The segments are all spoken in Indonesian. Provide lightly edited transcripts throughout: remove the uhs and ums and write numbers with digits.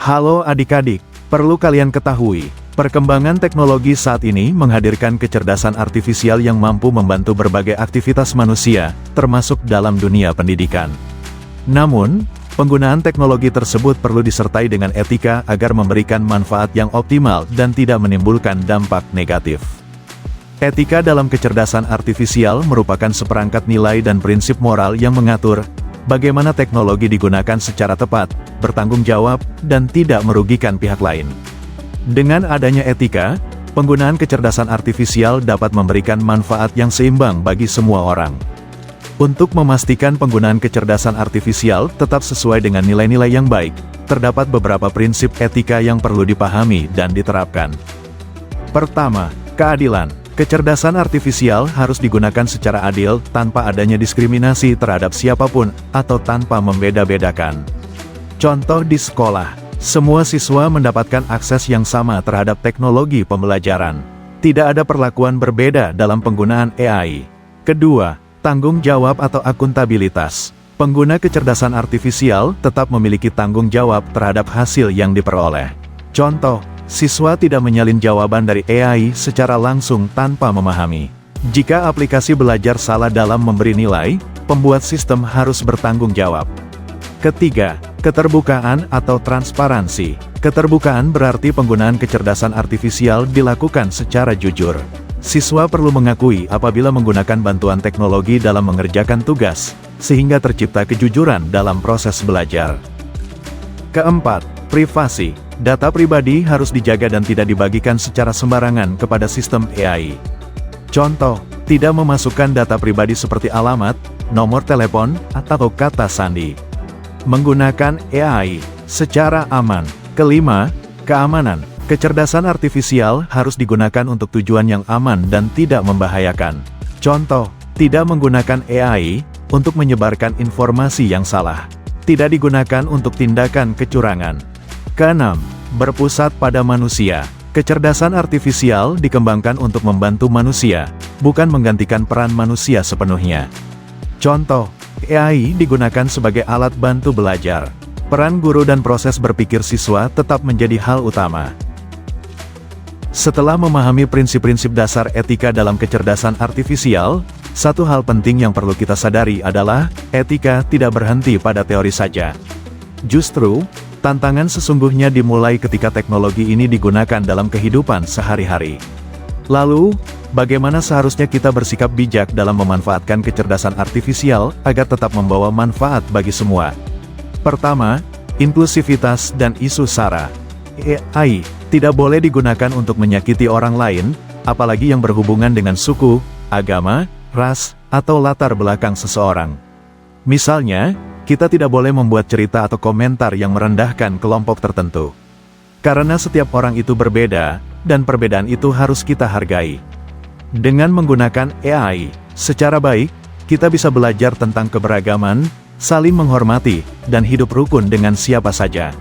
Halo adik-adik, perlu kalian ketahui, perkembangan teknologi saat ini menghadirkan kecerdasan artifisial yang mampu membantu berbagai aktivitas manusia, termasuk dalam dunia pendidikan. Namun, penggunaan teknologi tersebut perlu disertai dengan etika agar memberikan manfaat yang optimal dan tidak menimbulkan dampak negatif. Etika dalam kecerdasan artifisial merupakan seperangkat nilai dan prinsip moral yang mengatur bagaimana teknologi digunakan secara tepat, bertanggung jawab, dan tidak merugikan pihak lain. Dengan adanya etika, penggunaan kecerdasan artifisial dapat memberikan manfaat yang seimbang bagi semua orang. Untuk memastikan penggunaan kecerdasan artifisial tetap sesuai dengan nilai-nilai yang baik, terdapat beberapa prinsip etika yang perlu dipahami dan diterapkan. Pertama, keadilan. Kecerdasan artifisial harus digunakan secara adil, tanpa adanya diskriminasi terhadap siapapun, atau tanpa membeda-bedakan. Contoh di sekolah, semua siswa mendapatkan akses yang sama terhadap teknologi pembelajaran. Tidak ada perlakuan berbeda dalam penggunaan AI. Kedua, tanggung jawab atau akuntabilitas. Pengguna kecerdasan artifisial tetap memiliki tanggung jawab terhadap hasil yang diperoleh. Contoh, siswa tidak menyalin jawaban dari AI secara langsung tanpa memahami. Jika aplikasi belajar salah dalam memberi nilai, pembuat sistem harus bertanggung jawab. Ketiga, keterbukaan atau transparansi. Keterbukaan berarti penggunaan kecerdasan artifisial dilakukan secara jujur. Siswa perlu mengakui apabila menggunakan bantuan teknologi dalam mengerjakan tugas, sehingga tercipta kejujuran dalam proses belajar. Keempat, privasi. Data pribadi harus dijaga dan tidak dibagikan secara sembarangan kepada sistem AI. Contoh, tidak memasukkan data pribadi seperti alamat, nomor telepon, atau kata sandi. Menggunakan AI secara aman. Kelima, keamanan. Kecerdasan artifisial harus digunakan untuk tujuan yang aman dan tidak membahayakan. Contoh, tidak menggunakan AI untuk menyebarkan informasi yang salah. Tidak digunakan untuk tindakan kecurangan. Keenam, berpusat pada manusia. Kecerdasan artifisial dikembangkan untuk membantu manusia, bukan menggantikan peran manusia sepenuhnya. Contoh, AI digunakan sebagai alat bantu belajar. Peran guru dan proses berpikir siswa tetap menjadi hal utama. Setelah memahami prinsip-prinsip dasar etika dalam kecerdasan artifisial, satu hal penting yang perlu kita sadari adalah, etika tidak berhenti pada teori saja. Justru, tantangan sesungguhnya dimulai ketika teknologi ini digunakan dalam kehidupan sehari-hari. Lalu, bagaimana seharusnya kita bersikap bijak dalam memanfaatkan kecerdasan artifisial agar tetap membawa manfaat bagi semua? Pertama, inklusivitas dan isu SARA. AI tidak boleh digunakan untuk menyakiti orang lain, apalagi yang berhubungan dengan suku, agama, ras, atau latar belakang seseorang. Misalnya, kita tidak boleh membuat cerita atau komentar yang merendahkan kelompok tertentu. Karena setiap orang itu berbeda, dan perbedaan itu harus kita hargai. Dengan menggunakan AI secara baik, kita bisa belajar tentang keberagaman, saling menghormati, dan hidup rukun dengan siapa saja.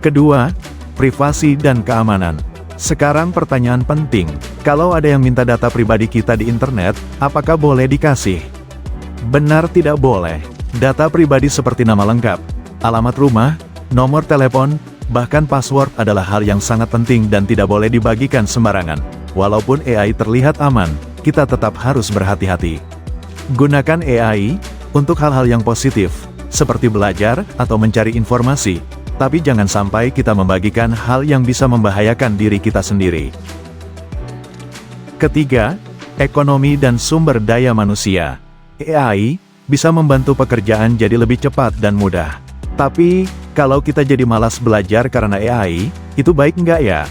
Kedua, privasi dan keamanan. Sekarang pertanyaan penting, kalau ada yang minta data pribadi kita di internet, apakah boleh dikasih? Benar, tidak boleh. Data pribadi seperti nama lengkap, alamat rumah, nomor telepon, bahkan password adalah hal yang sangat penting dan tidak boleh dibagikan sembarangan. Walaupun AI terlihat aman, kita tetap harus berhati-hati. Gunakan AI untuk hal-hal yang positif, seperti belajar atau mencari informasi, tapi jangan sampai kita membagikan hal yang bisa membahayakan diri kita sendiri. Ketiga, ekonomi dan sumber daya manusia. AI bisa membantu pekerjaan jadi lebih cepat dan mudah. Tapi, kalau kita jadi malas belajar karena AI, itu baik nggak ya?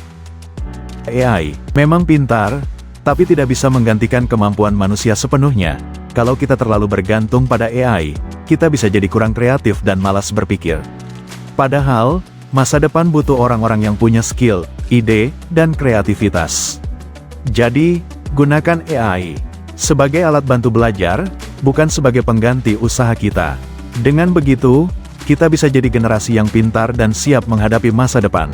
AI memang pintar, tapi tidak bisa menggantikan kemampuan manusia sepenuhnya. Kalau kita terlalu bergantung pada AI, kita bisa jadi kurang kreatif dan malas berpikir. Padahal, masa depan butuh orang-orang yang punya skill, ide, dan kreativitas. Jadi, gunakan AI sebagai alat bantu belajar, bukan sebagai pengganti usaha kita. Dengan begitu, kita bisa jadi generasi yang pintar dan siap menghadapi masa depan.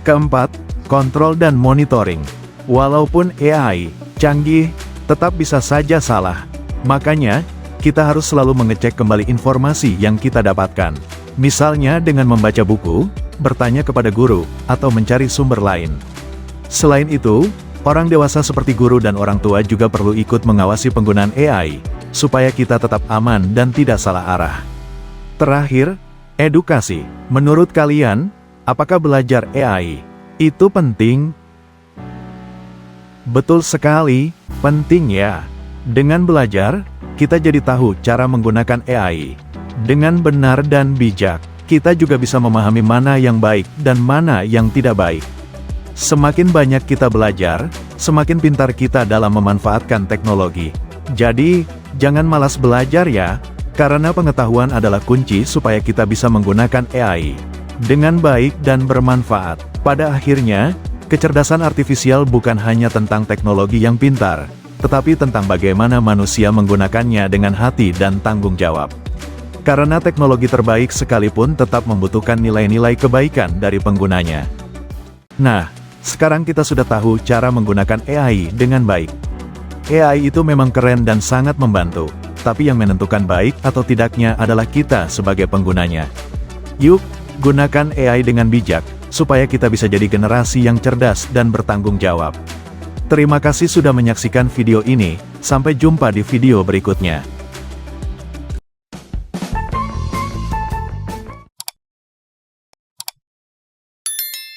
Keempat, kontrol dan monitoring. Walaupun AI canggih, tetap bisa saja salah. Makanya, kita harus selalu mengecek kembali informasi yang kita dapatkan. Misalnya dengan membaca buku, bertanya kepada guru, atau mencari sumber lain. Selain itu, orang dewasa seperti guru dan orang tua juga perlu ikut mengawasi penggunaan AI, supaya kita tetap aman dan tidak salah arah. Terakhir, edukasi. Menurut kalian, apakah belajar AI itu penting? Betul sekali, penting ya. Dengan belajar, kita jadi tahu cara menggunakan AI dengan benar dan bijak. Kita juga bisa memahami mana yang baik dan mana yang tidak baik. Semakin banyak kita belajar, semakin pintar kita dalam memanfaatkan teknologi. Jadi, jangan malas belajar ya, karena pengetahuan adalah kunci supaya kita bisa menggunakan AI dengan baik dan bermanfaat. Pada akhirnya, kecerdasan artifisial bukan hanya tentang teknologi yang pintar, tetapi tentang bagaimana manusia menggunakannya dengan hati dan tanggung jawab. Karena teknologi terbaik sekalipun tetap membutuhkan nilai-nilai kebaikan dari penggunanya. Nah, sekarang kita sudah tahu cara menggunakan AI dengan baik. AI itu memang keren dan sangat membantu, tapi yang menentukan baik atau tidaknya adalah kita sebagai penggunanya. Yuk, gunakan AI dengan bijak, supaya kita bisa jadi generasi yang cerdas dan bertanggung jawab. Terima kasih sudah menyaksikan video ini, sampai jumpa di video berikutnya.